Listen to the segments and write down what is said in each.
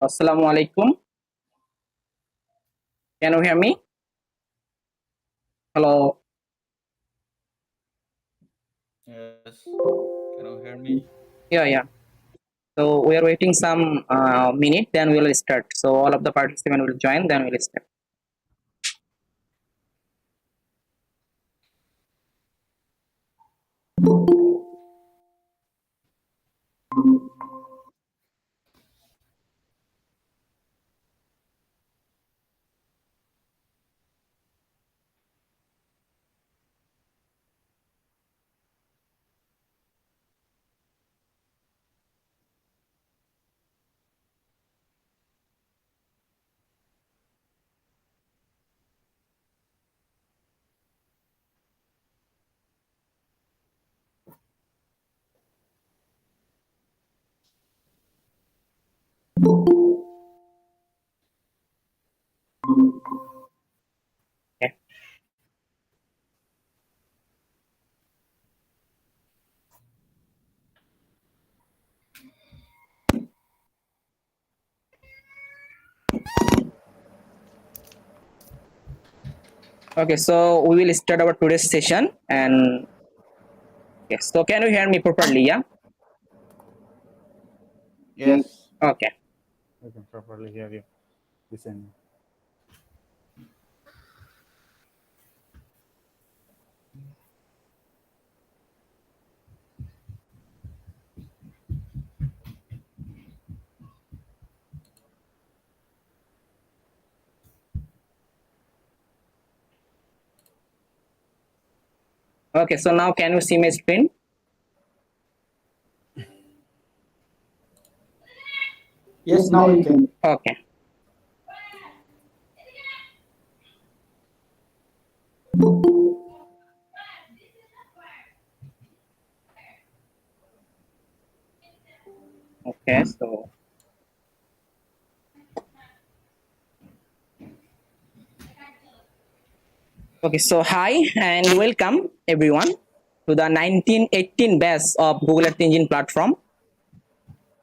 Assalamu alaikum. Can you hear me? Hello. Yes. Can you hear me? Yeah. So we are waiting some minute, then we will start. So all of the participants will join, then we will start. Okay. Okay, so we will start our today's session, and yes. So can you hear me properly? Yeah. Yes. Okay. I can properly hear you. Listen. Okay. So now can you see my screen? Yes, now we can. Okay. Okay. So hi and welcome everyone to the 1918 batch of Google Earth Engine platform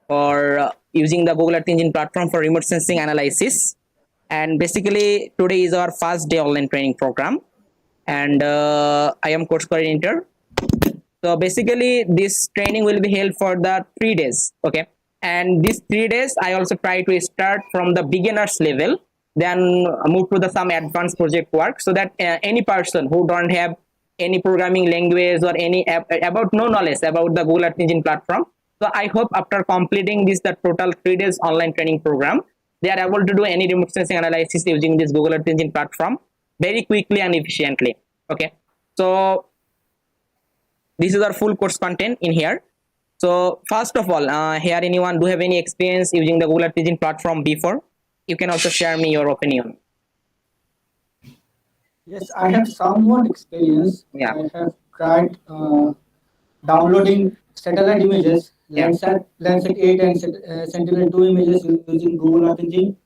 for using the Google Earth Engine platform for remote sensing analysis. And basically today is our first day online training program, and I am course coordinator. So basically this training will be held for the 3 days. Okay, and these 3 days I also try to start from the beginners level, then move to the some advanced project work, so that any person who don't have any programming language or any about no knowledge about the Google Earth Engine platform, so I hope after completing this the total 3 days online training program, they are able to do any remote sensing analysis using this Google Earth Engine platform very quickly and efficiently. Okay, so this is our full course content in here. So first of all, here anyone do have any experience using the Google Earth Engine platform before? You can also share me your opinion. Yes, I have somewhat experience. Yeah. I have tried downloading satellite images, Landsat 8 and Sentinel-2 images using Google Earth Engine.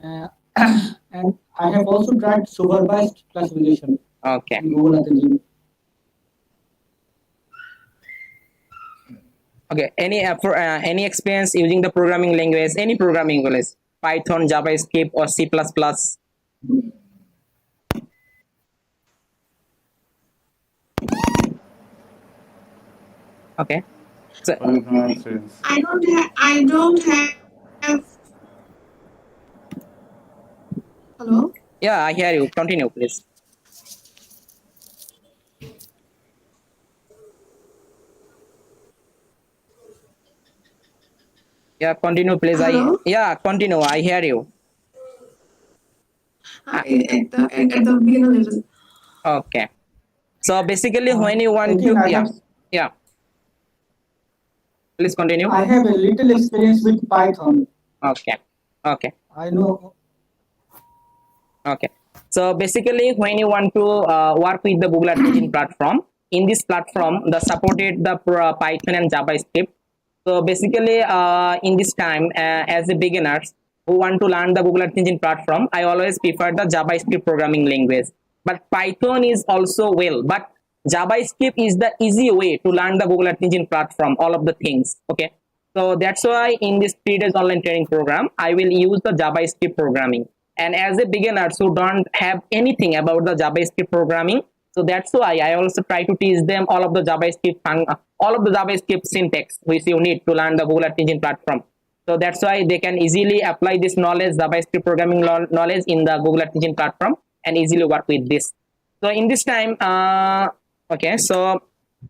And I have also tried supervised classification Okay. in Google Earth Engine. Okay. Any experience using the programming language? Any programming language? Python, JavaScript, or C++? Okay. So I have no experience. I don't have. Hello? yeah, I hear you. Continue, please. Yeah, continue, please. Hello? Continue. I hear you. At the beginner level. Okay. So basically, when you want I think to, yeah. Please continue. I have a little experience with Python. Okay. I know. Okay. So basically, when you want to work with the Google Earth Engine platform, in this platform, the supported the Python and JavaScript. So basically, in this time, as a beginners who want to learn the Google Earth Engine platform, I always prefer the JavaScript programming language. But Python is also well, but JavaScript is the easy way to learn the Google Earth Engine platform, all of the things. Okay. So that's why in this 3 days online training program, I will use the JavaScript programming. And as a beginner who don't have anything about the JavaScript programming, so that's why I also try to teach them all of the JavaScript syntax which you need to learn the Google Earth Engine platform. So that's why they can easily apply this knowledge, JavaScript programming knowledge in the Google Earth Engine platform and easily work with this. So in this time, okay, so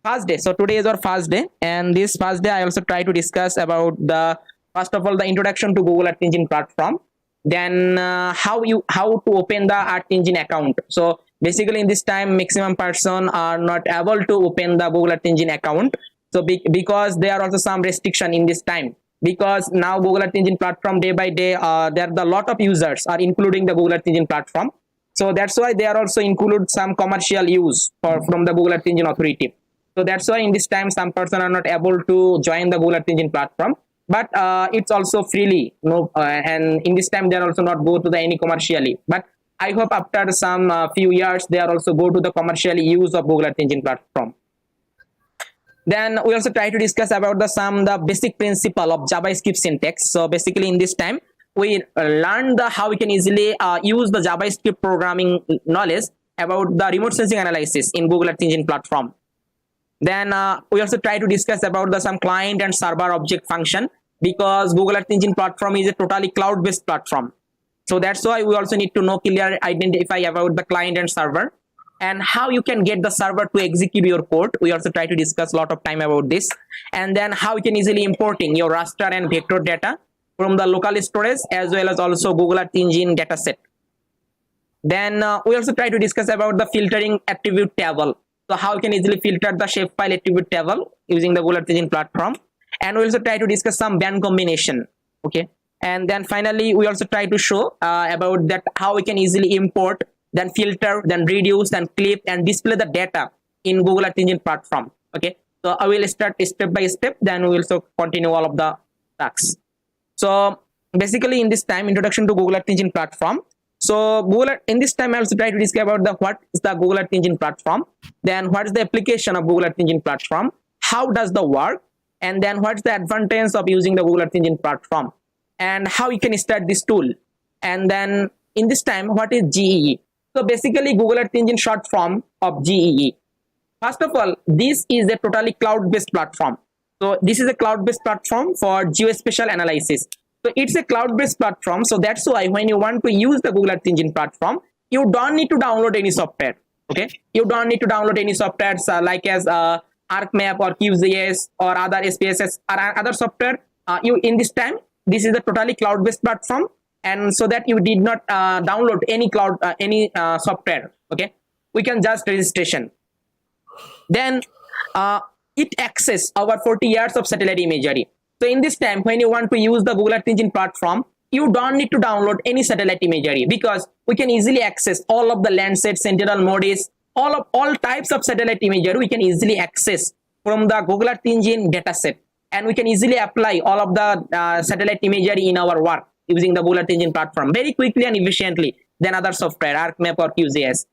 first day. So today is our first day, and this first day I also try to discuss about the first of all the introduction to Google Earth Engine platform, then how to open the Earth Engine account. So basically in this time maximum person are not able to open the Google Earth Engine account. So because there are also some restriction in this time, because now Google Earth Engine platform day by day there are a lot of users are including the Google Earth Engine platform. So that's why they are also include some commercial use from the Google Earth Engine authority. So that's why in this time some person are not able to join the Google Earth Engine platform, but it's also freely, and in this time they are also not go to the any commercially. But I hope after some few years they are also go to the commercial use of Google Earth Engine platform. Then we also try to discuss about the basic principle of JavaScript syntax. So basically in this time we learn how we can easily use the JavaScript programming knowledge about the remote sensing analysis in Google Earth Engine platform. Then we also try to discuss about some client and server object function, because Google Earth Engine platform is a totally cloud-based platform. So that's why we also need to know clearly identify about the client and server, and how you can get the server to execute your code. We also try to discuss a lot of time about this. And then how you can easily importing your raster and vector data from the local storage as well as also Google Earth Engine dataset. Then we also try to discuss about the filtering attribute table. So how you can easily filter the shapefile attribute table using the Google Earth Engine platform. And we also try to discuss some band combination. Okay. And then finally, we also try to show about that how we can easily import, then filter, then reduce, then clip, and display the data in Google Earth Engine platform. Okay. So I will start step by step, then we will also continue all of the tasks. So basically in this time, introduction to Google Earth Engine platform. So in this time I also try to discuss about what is the Google Earth Engine platform, then what is the application of Google Earth Engine platform, how does the work, and then what's the advantage of using the Google Earth Engine platform, and how you can start this tool. And then in this time, what is GEE? So basically Google Earth Engine short form of GEE. First of all, this is a totally cloud-based platform. So this is a cloud-based platform for geospatial analysis. So it's a cloud-based platform. So that's why when you want to use the Google Earth Engine platform, you don't need to download any software. Okay, you don't need to download any software like as ArcMap or QGIS or other SPSS or other software. You in this time, this is a totally cloud-based platform, and so that you did not download any software. Okay, we can just registration. Then it access our 40 years of satellite imagery. So in this time, when you want to use the Google Earth Engine platform, you don't need to download any satellite imagery, because we can easily access all of the Landsat, Sentinel, MODIS, all types of satellite imagery we can easily access from the Google Earth Engine dataset, and we can easily apply all of the satellite imagery in our work using the Google Earth Engine platform very quickly and efficiently than other software, ArcMap or QGIS.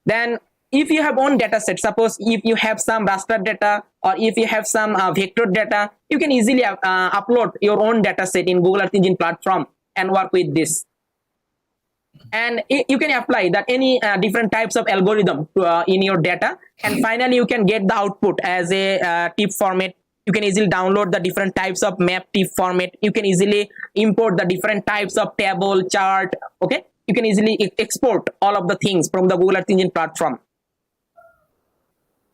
Then if you have own data set, suppose if you have some raster data or if you have some vector data, you can easily upload your own data set in Google Earth Engine platform and work with this. And you can apply that any different types of algorithm in your data, and finally you can get the output as a TIFF format. You can easily download the different types of map TIFF format. You can easily import the different types of table, chart. Okay, you can easily export all of the things from the Google Earth Engine platform.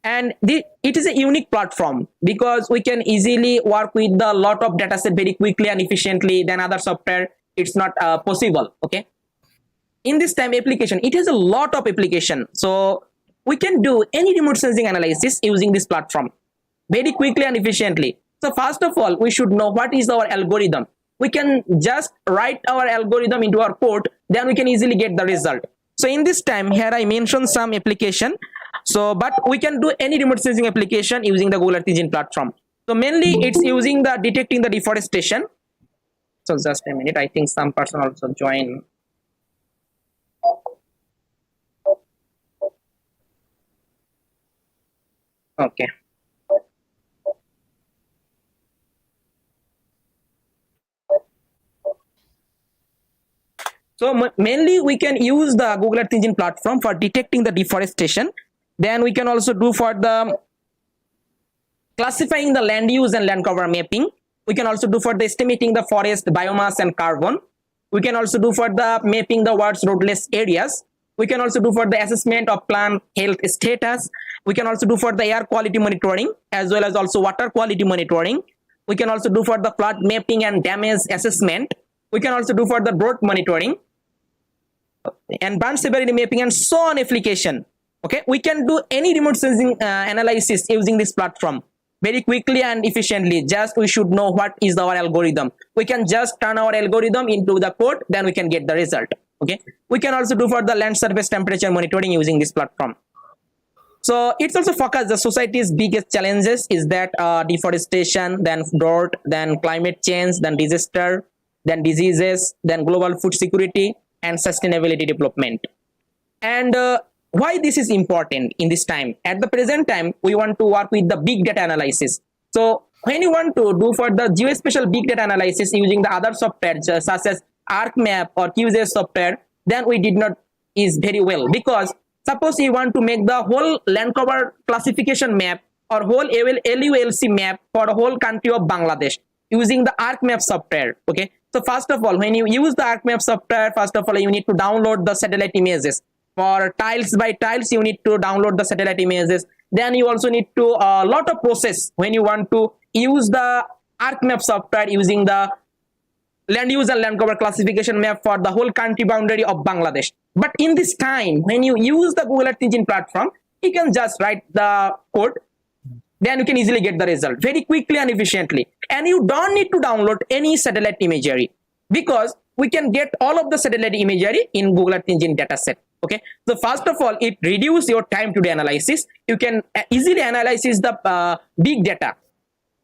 And it is a unique platform because we can easily work with a lot of dataset very quickly and efficiently than other software. It's not possible. Okay. In this time application, it has a lot of application. So we can do any remote sensing analysis using this platform very quickly and efficiently. So first of all, we should know what is our algorithm. We can just write our algorithm into our code, then we can easily get the result. So in this time here I mentioned some application. So but we can do any remote sensing application using the Google Earth Engine platform. So mainly it's using the detecting the deforestation. So just a minute, I think some person also join. Okay. So mainly we can use the Google Earth Engine platform for detecting the deforestation. Then we can also do for the classifying the land use and land cover mapping. We can also do for the estimating the forest biomass and carbon. We can also do for the mapping the world's roadless areas. We can also do for the assessment of plant health status. We can also do for the air quality monitoring as well as also water quality monitoring. We can also do for the flood mapping and damage assessment. We can also do for the drought monitoring and burn severity mapping and so on application. Okay, we can do any remote sensing analysis using this platform very quickly and efficiently. Just we should know what is our algorithm. We can just turn our algorithm into the code, then we can get the result. Okay, we can also do for the land surface temperature monitoring using this platform. So it's also focused the society's biggest challenges is that deforestation, then drought, then climate change, then disaster, then diseases, then global food security and sustainability development. And why this is important in this time? At the present time, we want to work with the big data analysis. So when you want to do for the geospatial big data analysis using the other software such as ArcMap or QGIS software, then we did not is very well, because suppose you want to make the whole land cover classification map or whole LULC map for the whole country of Bangladesh using the ArcMap software. Okay, so first of all, when you use the ArcMap software, first of all you need to download the satellite images. For tiles by tiles, you need to download the satellite images. Then you also need to lot of process when you want to use the ArcMap software using the land use and land cover classification map for the whole country boundary of Bangladesh. But in this time, when you use the Google Earth Engine platform, you can just write the code, then you can easily get the result very quickly and efficiently. And you don't need to download any satellite imagery, because we can get all of the satellite imagery in Google Earth Engine dataset. Okay, so first of all, it reduces your time to the analysis. You can easily analyze the big data,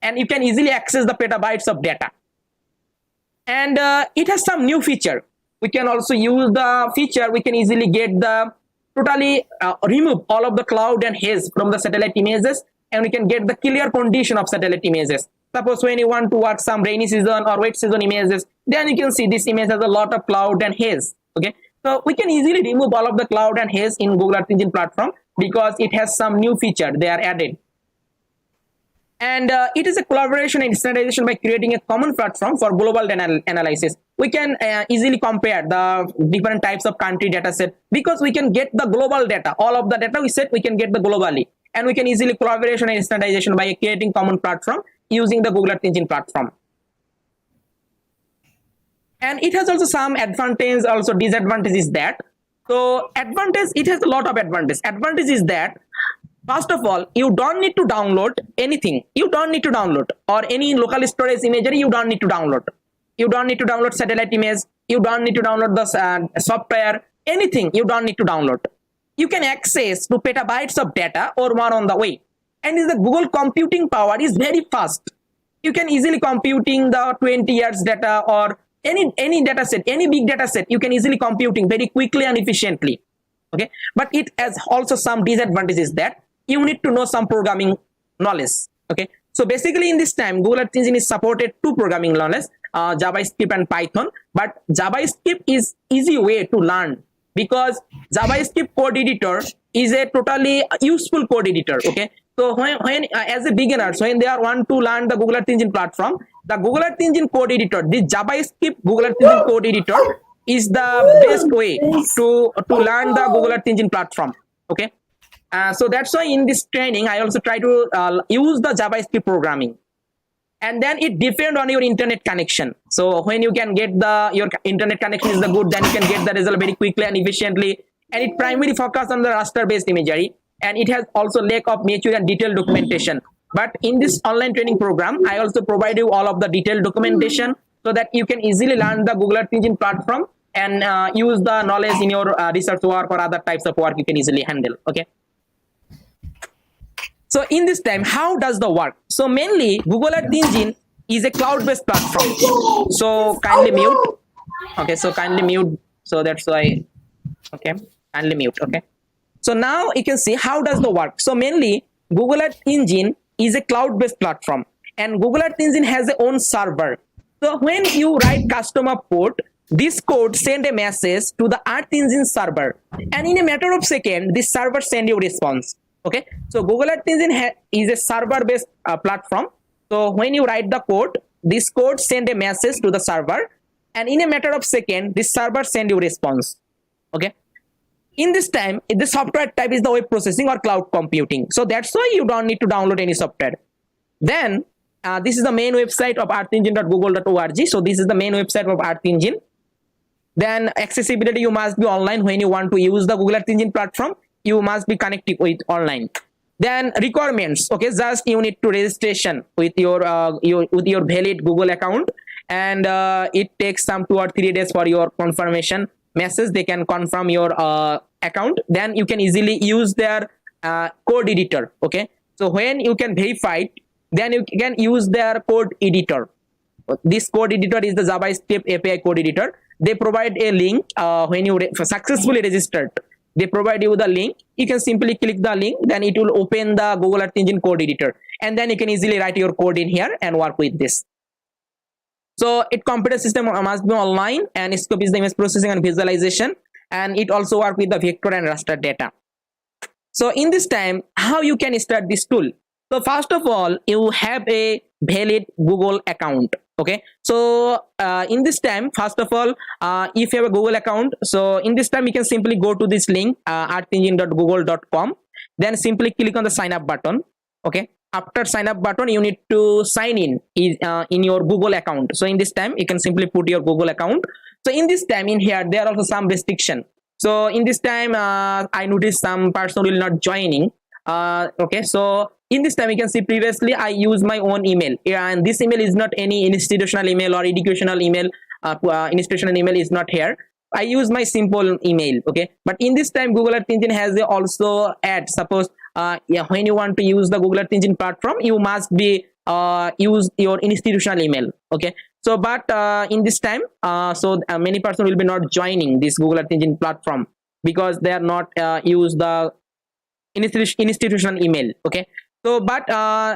and you can easily access the petabytes of data. And it has some new feature. We can also use the feature. We can easily get the totally remove all of the cloud and haze from the satellite images, and we can get the clear condition of satellite images. Suppose when you want to work some rainy season or wet season images, then you can see this image has a lot of cloud and haze. Okay, so we can easily remove all of the cloud and haze in Google Earth Engine platform because it has some new feature they are added. And it is a collaboration and standardization by creating a common platform for global analysis. We can easily compare the different types of country data set, because we can get the global data. All of the data we set, we can get the globally. And we can easily collaboration and standardization by creating common platform using the Google Earth Engine platform. And it has also some advantage, also disadvantage is that. So advantage, it has a lot of advantage. Advantage is that, first of all, you don't need to download anything. You don't need to download, or any local storage imagery, you don't need to download. You don't need to download satellite image. You don't need to download the software, anything you don't need to download. You can access to petabytes of data or more on the way. And the Google computing power is very fast. You can easily computing the 20 years data or any data set, any big data set, you can easily computing very quickly and efficiently. Okay, but it has also some disadvantages that you need to know some programming knowledge. Okay, so basically in this time, Google Earth Engine is supported two programming knowledge, JavaScript and Python. But JavaScript is easy way to learn, because JavaScript code editor is a totally useful code editor. Okay, so when as a beginners, when they are want to learn the Google Earth Engine platform, the Google Earth Engine code editor, the JavaScript Google Earth Engine code editor is the best way to learn the Google Earth Engine platform. Okay, so that's why in this training I also try to use the JavaScript programming. And then it depends on your internet connection. So when you can get your internet connection is the good, then you can get the result very quickly and efficiently. And it primarily focus on the raster based imagery, and it has also lack of mature and detailed documentation. But in this online training program, I also provide you all of the detailed documentation so that you can easily learn the Google Earth Engine platform and use the knowledge in your research work or other types of work you can easily handle. Okay. So in this time, how does the work? So mainly Google Earth Engine is a cloud-based platform. So kindly mute. Okay, so kindly mute. So that's why, okay, kindly mute. Okay. So now you can see how does the work. So mainly Google Earth Engine is a cloud-based platform, and Google Earth Engine has its own server. So when you write custom port, this code send a message to the Earth Engine server, and in a matter of second, this server send you response. Okay, so Google Earth Engine is a server based platform. So when you write the code, this code send a message to the server, and in a matter of second, this server send you response. Okay, in this time, the software type is the web processing or cloud computing. So that's why you don't need to download any software. Then this is the main website of earthengine.google.org. So this is the main website of Earth Engine. Then accessibility, you must be online. When you want to use the Google Earth Engine platform, you must be connected with online. Then requirements, okay, just you need to registration with your valid Google account, and it takes some 2 or 3 days for your confirmation message. They can confirm your account. Then you can easily use their code editor. Okay, so when you can verify it, then you can use their code editor. This code editor is the JavaScript API code editor. They provide a link when you successfully registered. They provide you the link. You can simply click the link, then it will open the Google Earth Engine code editor, and then you can easily write your code in here and work with this. So it computer system must be online, and scope is the image processing and visualization, and it also work with the vector and raster data. So in this time, how you can start this tool? So first of all, you have a valid Google account. Okay, so in this time, first of all, if you have a Google account, so in this time you can simply go to this link, earthengine.google.com, then simply click on the sign up button. Okay, after sign up button, you need to sign in your Google account. So in this time, you can simply put your Google account. So in this time, in here, there are also some restriction. So in this time, I noticed some person will not joining. Okay, so in this time, you can see previously I use my own email, and this email is not any institutional email or educational email. Institutional email is not here. I use my simple email. Okay, but in this time, Google Earth Engine has also add. Suppose when you want to use the Google Earth Engine platform, you must be use your institutional email. Okay, so but in this time, many person will be not joining this Google Earth Engine platform because they are not use the institutional email. Okay, so but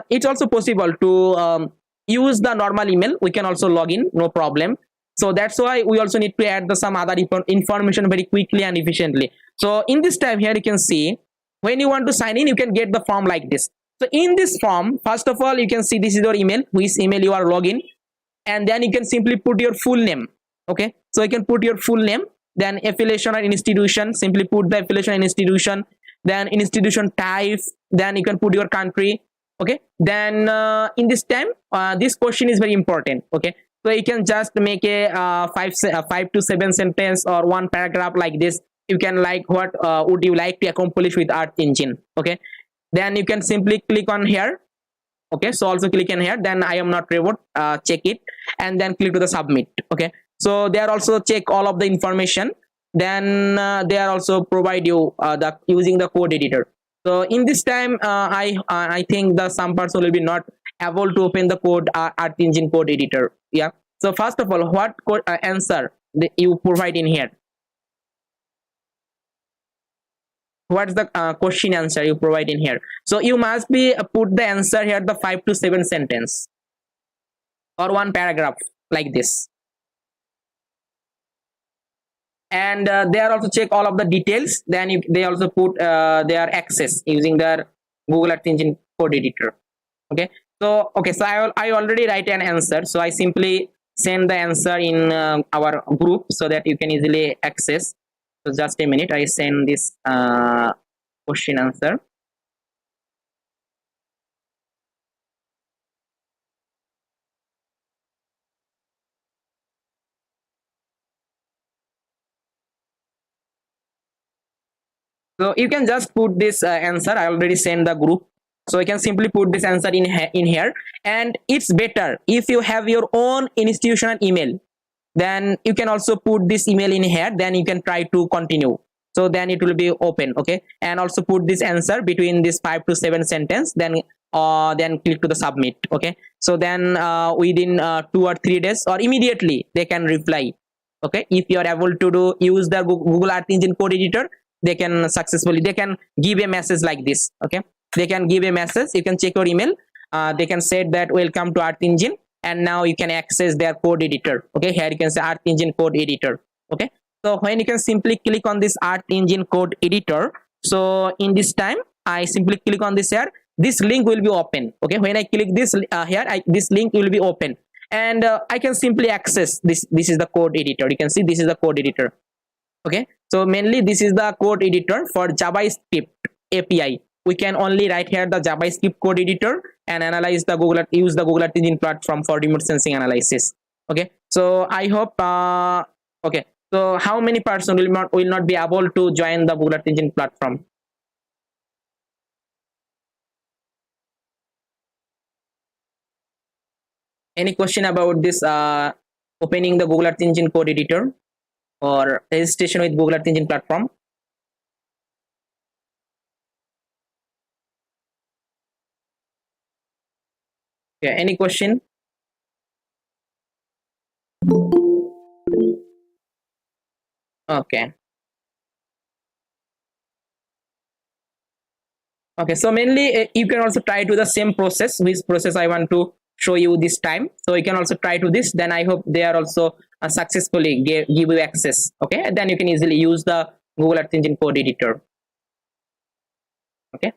it's also possible to use the normal email. We can also log in, no problem. So that's why we also need to add some other information very quickly and efficiently. So in this time here, you can see when you want to sign in, you can get the form like this. So in this form, first of all, you can see this is your email, which email you are login, and then you can simply put your full name. Okay, so you can put your full name, then affiliation or institution, simply put the affiliation and institution, then institution type, then you can put your country. Okay, then in this time, this question is very important. Okay, so you can just make a 5 to 7 sentence or one paragraph like this. You can like what would you like to accomplish with Earth Engine. Okay, then you can simply click on here. Okay, so also click in here, then I am not robot, check it, and then click to the submit. Okay, so they are also check all of the information, then they are also provide you the using the code editor. So in this time, I think the some person will be not able to open the code Earth Engine code editor. Yeah, so first of all, what code answer you provide in here? What's the question answer you provide in here? So you must be put the answer here, the 5 to 7 sentence or one paragraph like this, and they are also check all of the details. Then they also put their access using their Google Earth Engine code editor. Okay, so I already write an answer, so I simply send the answer in our group so that you can easily access. So just a minute, I send this question answer. So you can just put this answer. I already sent the group, so you can simply put this answer in here. And it's better if you have your own institutional email, then you can also put this email in here, then you can try to continue, so then it will be open. Okay, and also put this answer between this 5 to 7 sentence, then click to the submit. Okay, so then within 2 or 3 days or immediately they can reply. Okay, if you are able to use the Google Earth Engine code editor, they can give a message like this. Okay, they can give a message. You can check your email. They can say that welcome to Earth Engine, and now you can access their code editor. Okay, here you can say Earth Engine code editor. Okay, so when you can simply click on this Earth Engine code editor, so in this time I simply click on this here, this link will be open. Okay, when I click this here, this link will be open, and I can simply access this. This is the code editor. You can see this is the code editor. Okay, so mainly this is the code editor for JavaScript API. We can only write here the JavaScript code editor and analyze the use the Google Earth Engine platform for remote sensing analysis. Okay, so I hope okay, so how many person will not be able to join the Google Earth Engine platform? Any question about this opening the Google Earth Engine code editor or registration with Google Earth Engine platform? Yeah, any question? Okay. Okay, so mainly you can also try to the same process, which process I want to show you this time. So you can also try to this, then I hope they are also successfully give you access. Okay, and then you can easily use the Google Earth Engine code editor. Okay.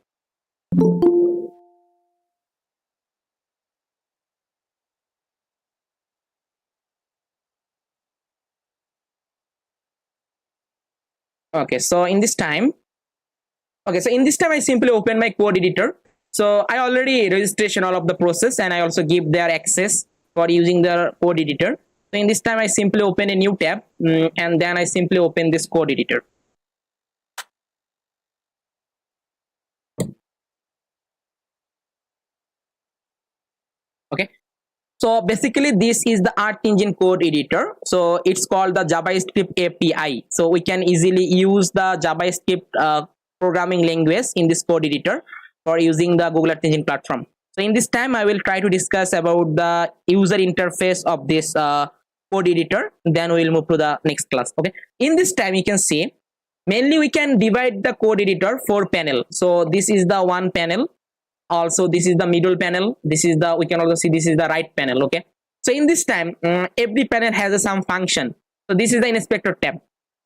Okay, so in this time, okay, so in this time I simply open my code editor. So I already registration all of the process, and I also give their access for using the code editor. So in this time I simply open a new tab, and then I simply open this code editor. Okay, so basically this is the Earth Engine code editor. So it's called the JavaScript API. So we can easily use the JavaScript programming language in this code editor for using the Google Earth Engine platform. So in this time I will try to discuss about the user interface of this code editor, then we will move to the next class. Okay, in this time you can see mainly we can divide the code editor 4 panel. So this is the one panel, also this is the middle panel, this is the, we can also see this is the right panel. Okay, so in this time every panel has some function. So this is the inspector tab.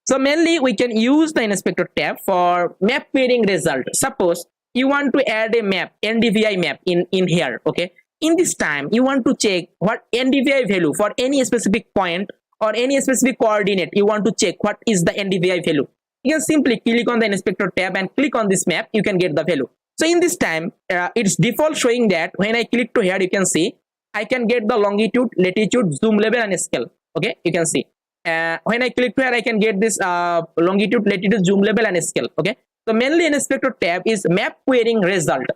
So mainly we can use the inspector tab for map pairing result. Suppose you want to add a map, NDVI map in here. Okay, in this time you want to check what NDVI value for any specific point or any specific coordinate. You want to check what is the NDVI value. You can simply click on the inspector tab and click on this map, you can get the value. So in this time it's default showing that when I click to here, you can see I can get the longitude, latitude, zoom level and scale. Okay, you can see when I click here I can get this longitude, latitude, zoom level and scale. Okay, so mainly inspector tab is map querying result.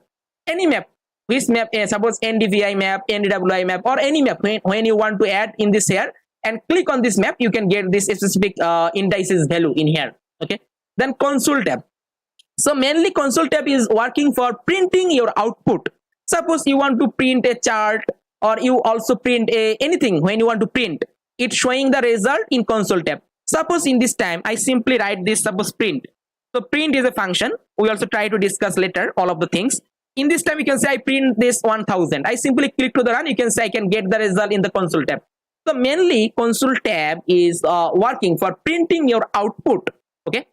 Any map, which map, suppose NDVI map, NDWI map or any map, when you want to add in this here and click on this map, you can get this specific indices value in here. Okay, then console tab. So mainly console tab is working for printing your output. Suppose you want to print a chart or you also print anything. When you want to print, it's showing the result in console tab. Suppose in this time I simply write this, suppose print. So print is a function. We also try to discuss later all of the things. In this time you can say I print this 1000. I simply click to the run, you can say I can get the result in the console tab. So mainly console tab is working for printing your output. Okay,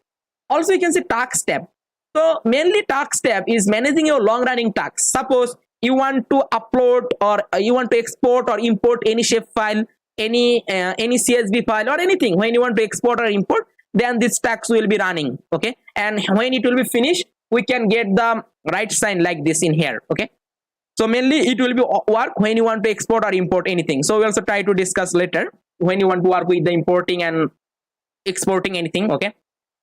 also you can say tasks tab. So mainly tasks tab is managing your long running tasks. Suppose you want to upload or you want to export or import any shape file, any CSV file or anything. When you want to export or import, then this task will be running. Okay, and when it will be finished, we can get the right sign like this in here. Okay, so mainly it will be work when you want to export or import anything. So we also try to discuss later when you want to work with the importing and exporting anything. Okay,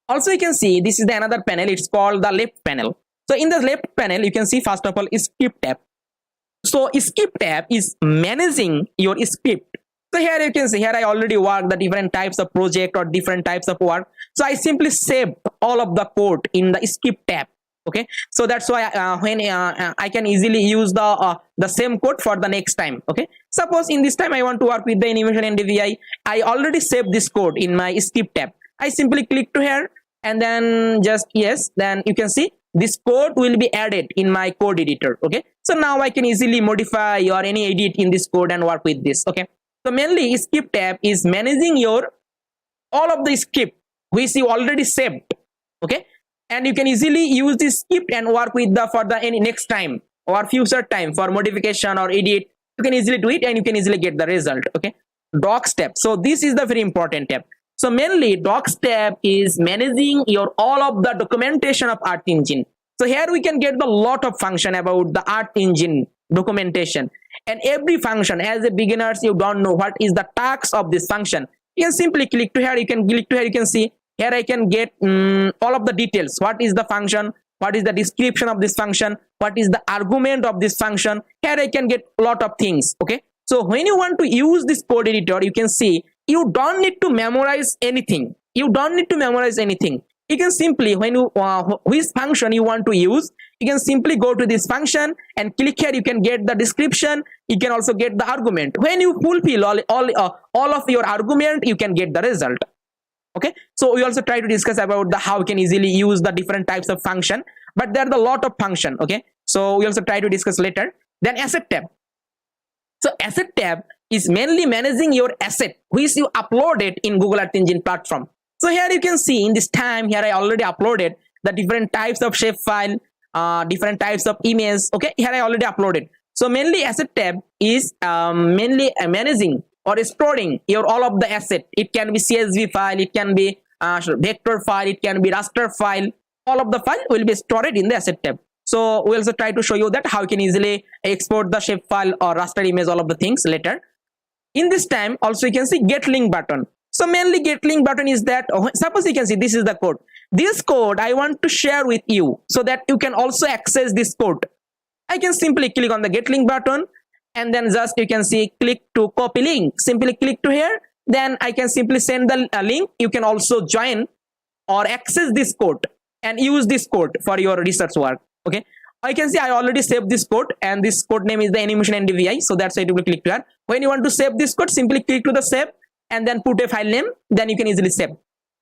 also you can see this is the another panel, it's called the left panel. So in the left panel you can see first of all is script tab. So script tab is managing your script. So here you can see, here I already work the different types of project or different types of work. So I simply saved all of the code in the script tab. Okay, so that's why when I can easily use the same code for the next time. Okay, suppose in this time I want to work with the animation NDVI, I already saved this code in my script tab. I simply click to here and then just yes, then you can see this code will be added in my code editor. Okay, so now I can easily modify or any edit in this code and work with this. Okay, so mainly script tab is managing your all of the script which you already saved. Okay, and you can easily use this script and work with the for the any next time or future time for modification or edit. You can easily do it and you can easily get the result. Okay, docs tab, so this is the very important tab. So mainly docs tab is managing your all of the documentation of Art Engine. So here we can get the lot of function about the Art Engine documentation, and every function as a beginners you don't know what is the task of this function. You can simply click to here, you can click to here, you can see here I can get all of the details. What is the function, what is the description of this function, what is the argument of this function. Here I can get a lot of things. Okay, so when you want to use this code editor, you can see you don't need to memorize anything. You don't need to memorize anything. You can simply, when you which function you want to use, you can simply go to this function and click here. You can get the description, you can also get the argument. When you fulfill all of your argument, you can get the result. Okay, so we also try to discuss about the how you can easily use the different types of function, but there are a lot of function. Okay, so we also try to discuss later. Then asset tab. So asset tab is mainly managing your asset which you uploaded in Google Earth Engine platform. So here you can see in this time here I already uploaded the different types of shapefile, different types of image. Okay, here I already uploaded. So mainly asset tab is mainly managing or storing your all of the asset. It can be CSV file, it can be vector file, it can be raster file. All of the file will be stored in the asset tab. So we also try to show you that how you can easily export the shapefile or raster image, all of the things later. In this time also you can see get link button. So mainly get link button is that suppose you can see this is the code. This code I want to share with you so that you can also access this code. I can simply click on the get link button and then just you can see click to copy link. Simply click to here. Then I can simply send the link. You can also join or access this code and use this code for your research work. Okay, I can see I already saved this code and this code name is the animation NDVI. So that's why you will click here. When you want to save this code, simply click to the save and then put a file name. Then you can easily save.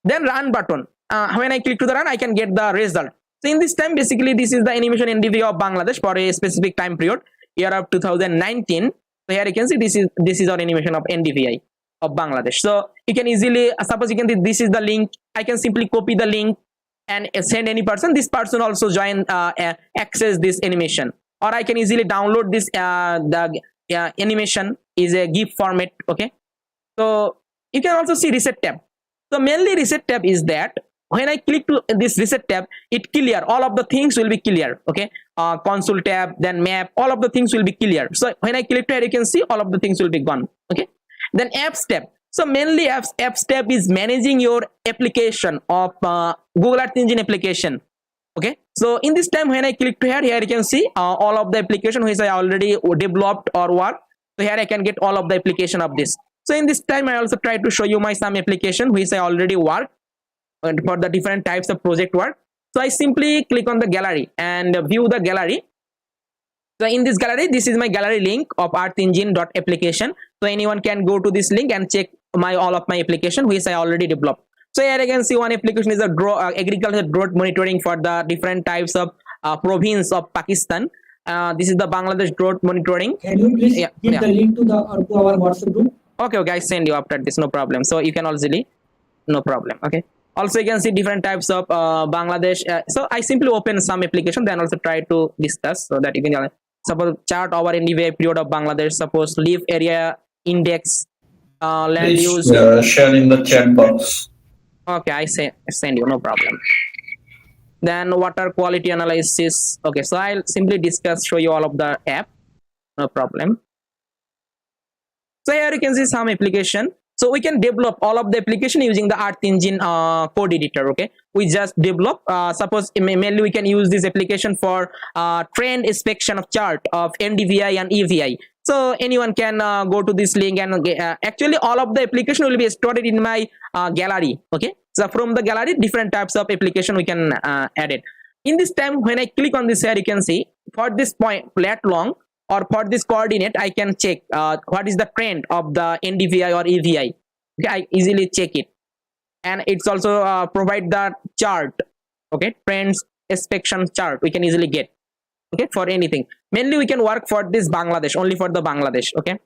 Then run button. When I click to the run, I can get the result. So in this time, basically this is the animation NDVI of Bangladesh for a specific time period, year of 2019. So here you can see this is our animation of NDVI of Bangladesh. So you can easily suppose you can see this is the link. I can simply copy the link and send any person. This person also join access this animation, or I can easily download this the animation is a GIF format. Okay, so you can also see reset tab. So mainly reset tab is that when I click to this reset tab, it clear all of the things will be clear. Okay, console tab, then map, all of the things will be clear. So when I click here, you can see all of the things will be gone. Okay, then apps tab. So mainly apps tab is managing your application of Google Earth Engine application. Okay, so in this time when I click to here you can see all of the application which I already developed or worked. So here I can get all of the application of this. So in this time I also try to show you my some application which I already worked for the different types of project work. So I simply click on the gallery and view the gallery. So in this gallery, this is my gallery link of earthengine.application. So anyone can go to this link and check all of my application which I already developed. So here I can see one application is a agriculture drought monitoring for the different types of province of Pakistan. This is the Bangladesh drought monitoring. Can you please give the link to our WhatsApp group? Okay, I send you after this, no problem. So you can also no problem. Okay. Also you can see different types of Bangladesh. So I simply open some application, then also try to discuss so that you can suppose chart our NDVI period of Bangladesh. Suppose leaf area index, land use. Share in the chat box. Okay, I send you, no problem. Then water quality analysis. Okay, so I'll simply show you all of the app, no problem. So here you can see some application. So we can develop all of the application using the Earth Engine code editor. Okay, we just develop. Suppose mainly we can use this application for trend inspection of chart of NDVI and EVI. So anyone can go to this link and actually all of the application will be stored in my gallery. Okay, so from the gallery different types of application we can add it. In this time when I click on this here, you can see for this point lat long or for this coordinate I can check what is the trend of the NDVI or EVI. Okay, I easily check it, and it's also provide the chart. Okay, trends inspection chart we can easily get, okay, for anything. Mainly we can work for this Bangladesh, only for the Bangladesh, okay.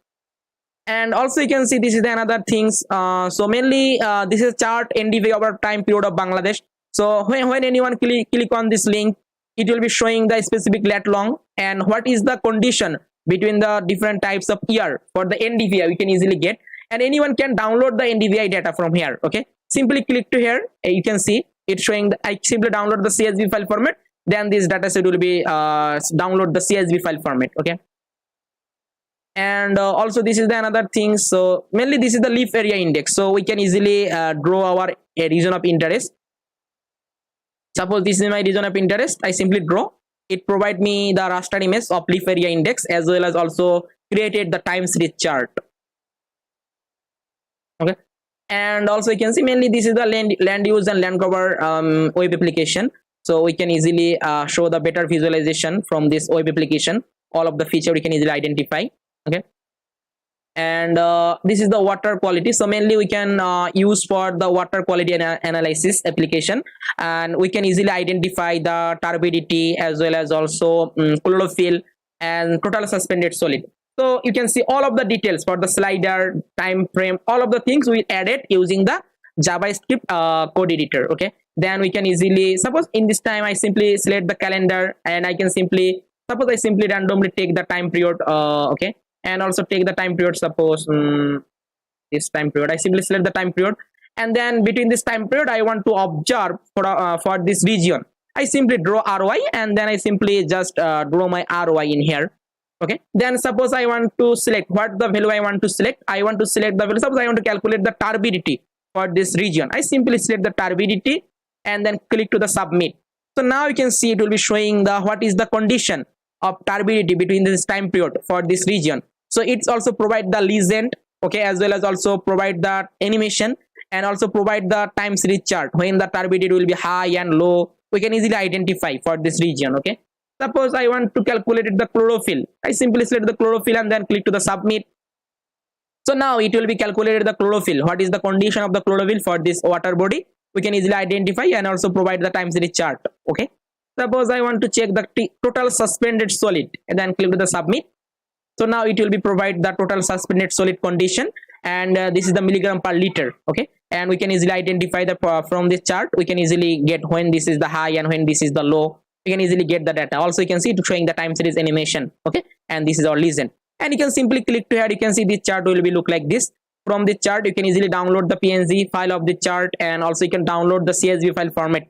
And also you can see this is the another things. So mainly this is chart NDV over time period of Bangladesh. So when anyone click on this link, it will be showing the specific lat long and what is the condition between the different types of year for the NDVI we can easily get, and anyone can download the NDVI data from here, okay. Simply click to here, you can see it's showing I simply download the CSV file format, then this data set will be download the CSV file format, okay. And also this is the another thing. So mainly this is the leaf area index, so we can easily draw our region of interest. Suppose this is my region of interest, I simply draw. It provide me the raster image of leaf area index as well as also created the time series chart, okay. And also you can see mainly this is the land use and land cover web application, so we can easily show the better visualization from this web application. All of the feature we can easily identify, okay. And this is the water quality, so mainly we can use for the water quality analysis application, and we can easily identify the turbidity as well as also chlorophyll and total suspended solid. So you can see all of the details for the slider, time frame, all of the things we added using the JavaScript code editor, okay. Then we can easily, suppose in this time I simply select the calendar and I can simply, suppose I simply randomly take the time period, okay, and also take the time period, suppose this time period I simply select the time period, and then between this time period I want to observe for this region, I simply draw RY and then I simply just draw my RY in here, okay. Then suppose I want to select what the value I want to select, I want to select the value, suppose I want to calculate the turbidity for this region, I simply select the turbidity and then click to the submit. So now you can see it will be showing the what is the condition of turbidity between this time period for this region. So it's also provide the legend, okay, as well as also provide the animation and also provide the time series chart when the turbidity will be high and low, we can easily identify for this region, okay. Suppose I want to calculate the chlorophyll, I simply select the chlorophyll and then click to the submit. So now it will be calculated the chlorophyll, what is the condition of the chlorophyll for this water body, we can easily identify and also provide the time series chart, okay. Suppose I want to check the total suspended solid and then click to the submit. So now it will be provide the total suspended solid condition, and this is the milligram per liter, okay. And we can easily identify the from this chart we can easily get when this is the high and when this is the low, we can easily get the data. Also you can see it showing the time series animation, okay. And this is our legend, and you can simply click to here, you can see this chart will be look like this. From this chart you can easily download the PNG file of the chart, and also you can download the CSV file format,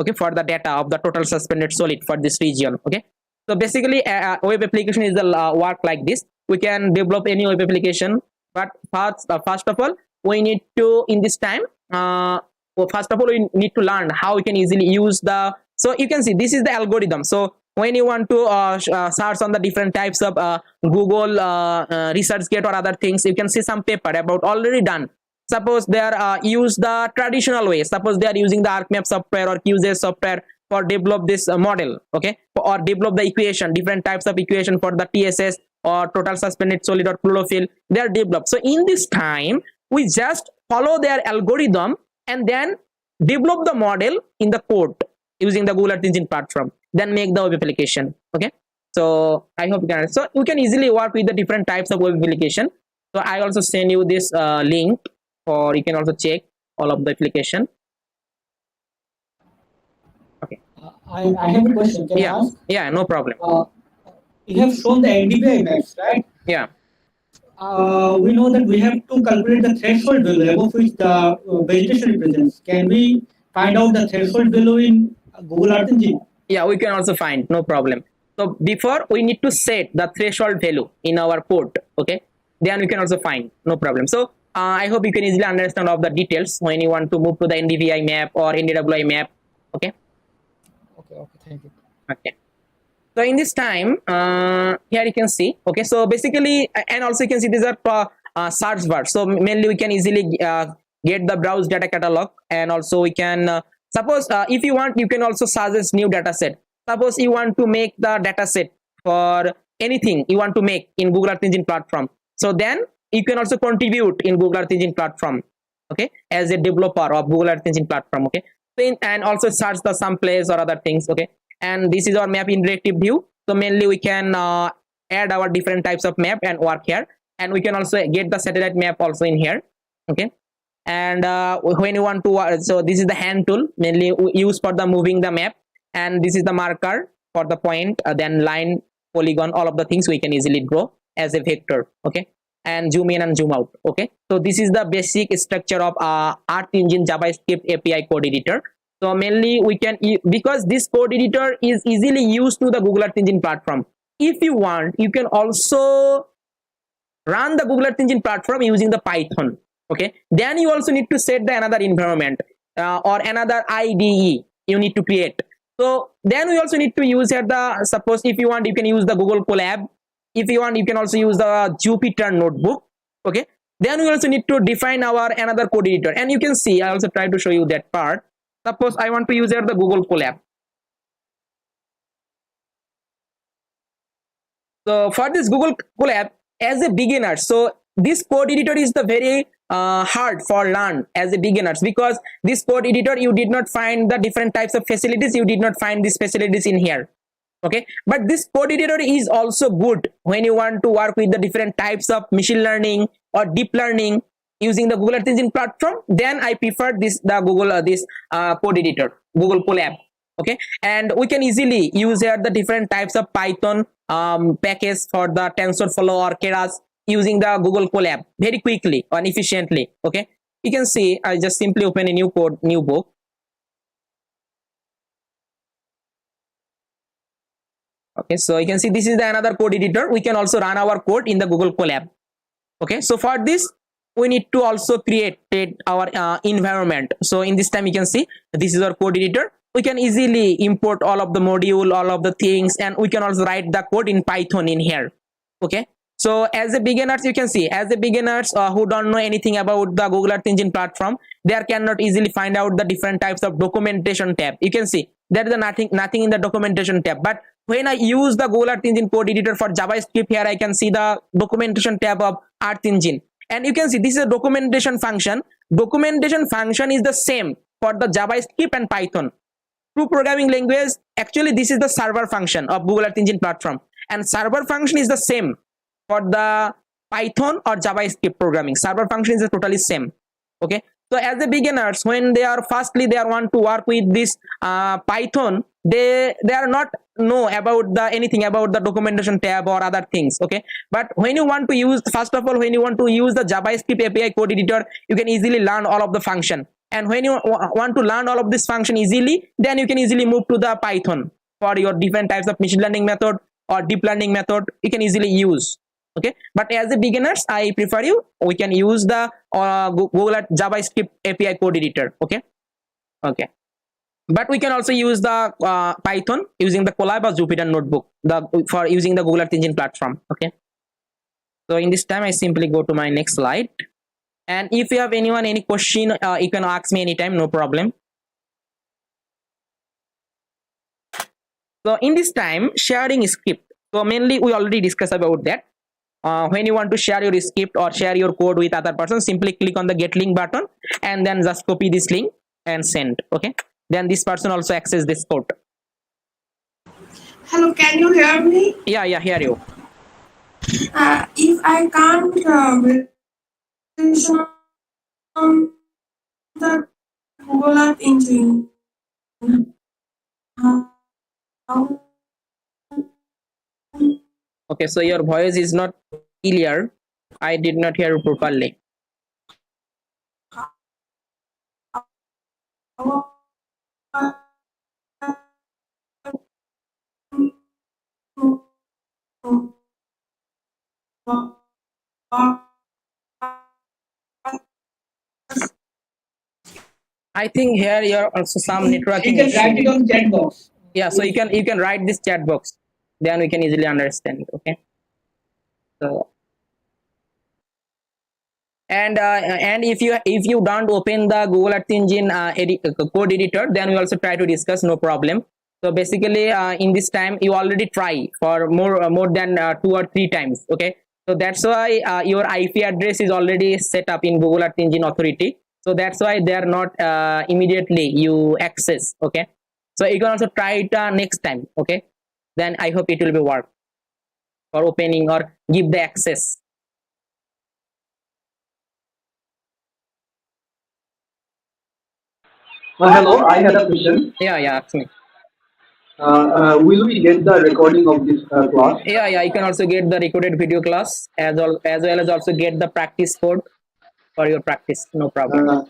okay, for the data of the total suspended solid for this region, okay. So basically web application is the work like this. We can develop any web application, but first of all we need to in this time first of all we need to learn how we can easily use the, so you can see this is the algorithm. So when you want to search on the different types of Google ResearchGate or other things, you can see some paper about already done. Suppose they are use the traditional way, suppose they are using the ArcMap software or QGIS software for develop this model, okay, or develop the equation, different types of equation for the TSS or total suspended solid or chlorophyll, they are developed. So in this time we just follow their algorithm and then develop the model in the code using the Google Earth Engine platform, then make the web application, okay. So I hope you can, so you can easily work with the different types of web application. So I also send you this link, or you can also check all of the application. Okay. I have a question. Can I Yeah, ask? yeah, no problem. You have shown the NDVI maps, right? Yeah, We know that we have to calculate the threshold value above which the vegetation represents. Can we find out the threshold value in Google Earth Engine? yeah, we can also find, no problem. So before we need to set the threshold value in our code, okay, then we can also find, no problem. So I hope you can easily understand all of the details when you want to move to the NDVI map or NDWI map, okay. Okay, thank you. Okay, so in this time here you can see, okay, so basically, and also you can see these are search bars. So mainly we can easily get the browse data catalog, and also we can suppose if you want you can also suggest new data set. Suppose you want to make the data set for anything you want to make in Google Earth Engine platform, so then you can also contribute in Google Earth Engine platform, okay, as a developer of Google Earth Engine platform, okay. and also search the some place or other things. Okay, and this is our map interactive view. So mainly we can add our different types of map and work here, and we can also get the satellite map also in here. Okay, and when you want to so this is the hand tool mainly used for the moving the map, and this is the marker for the point, then line, polygon, all of the things we can easily draw as a vector. Okay, and zoom in and zoom out. Okay, so this is the basic structure of Earth Engine JavaScript API code editor. So mainly we can, because this code editor is easily used to the Google Earth Engine platform. If you want, you can also run the Google Earth Engine platform using the Python. Okay, then you also need to set the another environment or another IDE you need to create. So then we also need to use here the, suppose if you want, you can use the Google Colab. If you want, you can also use the Jupyter notebook. Okay, then we also need to define our another code editor, and you can see I also try to show you that part. Suppose I want to use here the Google Colab. So for this Google Colab, as a beginner, so this code editor is the very hard for learn as a beginners, because this code editor you did not find the different types of facilities, you did not find these facilities in here. Okay, but this code editor is also good when you want to work with the different types of machine learning or deep learning using the Google Earth Engine platform. Then I prefer this the Google code editor, Google Colab. Okay, and we can easily use here the different types of Python package for the TensorFlow or Keras using the Google Colab very quickly and efficiently. Okay, you can see I just simply open a new book. Okay, so you can see this is the another code editor. We can also run our code in the Google Colab. Okay, so for this we need to also create our environment. So in this time you can see this is our code editor. We can easily import all of the module, all of the things, and we can also write the code in Python in here. Okay, so as a beginners, you can see as a beginners who don't know anything about the Google Earth Engine platform, they cannot easily find out the different types of documentation tab. You can see there is nothing in the documentation tab, but when I use the Google Earth Engine code editor for JavaScript, here I can see the documentation tab of Earth Engine, and you can see this is a documentation function. Documentation function is the same for the JavaScript and Python. True programming language, actually this is the server function of Google Earth Engine platform, and server function is the same for the Python or JavaScript programming. Server function is totally same. Okay, so as a beginners, when they are firstly they want to work with this Python, they are not know about the anything about the documentation tab or other things. Okay, but when you want to use, first of all, when you want to use the JavaScript API code editor, you can easily learn all of the function. And when you want to learn all of this function easily, then you can easily move to the Python for your different types of machine learning method or deep learning method. You can easily use. Okay, but as a beginners, I prefer we can use the Google JavaScript API code editor. Okay, but we can also use the Python using the Colab or Jupyter notebook for using the Google Earth Engine platform. Okay, so in this time I simply go to my next slide. And if you have any question, you can ask me anytime, no problem. So in this time, sharing script. So mainly we already discussed about that. When you want to share your script or share your code with other person, simply click on the get link button and then just copy this link and send. Okay, then this person also access this code. Hello, can you hear me? Yeah, hear you. If I can't mention the Google Earth Engine, how Okay, so your voice is not clear. I did not hear you properly. I think here you're also some networking You can write it issue. on chat box. Yeah, so you can write this chat box, then we can easily understand it. Okay, so and if you don't open the Google Earth Engine code editor, then we also try to discuss, no problem. So basically in this time you already try for more than 2 or 3 times. Okay, so that's why your IP address is already set up in Google Earth Engine Authority. so that's why they are not immediately you access. Okay, so you can also try it next time. Okay, then I hope it will be work for opening or give the access. Hello, I had a question. Yeah, ask me. Will we get the recording of this class? Yeah, you can also get the recorded video class as well as also get the practice code for your practice, no problem.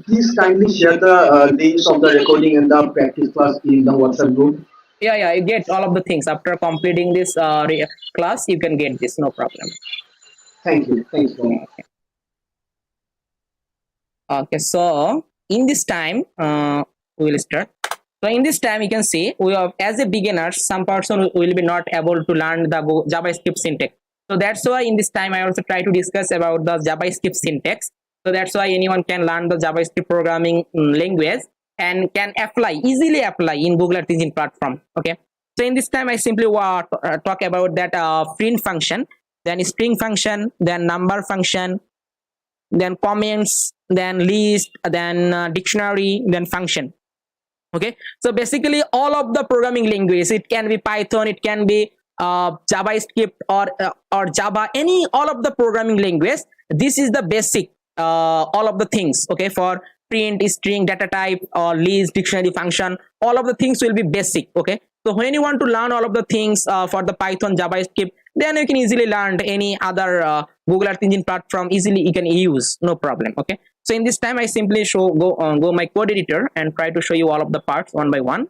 Please kindly share the links of the recording and the practice class in the WhatsApp group. Yeah, you get all of the things after completing this class. You can get this, no problem. Thank you. Thanks so much. Okay, so in this time we will start. So in this time you can see we have, as a beginner, some person will be not able to learn the JavaScript syntax. So that's why in this time I also try to discuss about the JavaScript syntax. So that's why anyone can learn the JavaScript programming language and can easily apply in Google Earth Engine platform. Okay, so in this time I simply talk about that print function, then string function, then number function, then comments, then list, then dictionary, then function. Okay, so basically all of the programming language, it can be Python, it can be JavaScript or Java, all of the programming language. This is the basic all of the things. Okay, for print, string, data type, or list, dictionary, function, all of the things will be basic. Okay, so when you want to learn all of the things for the Python, JavaScript, then you can easily learn any other Google Earth Engine platform. Easily you can use, no problem. Okay, so in this time I simply go my code editor and try to show you all of the parts one by one.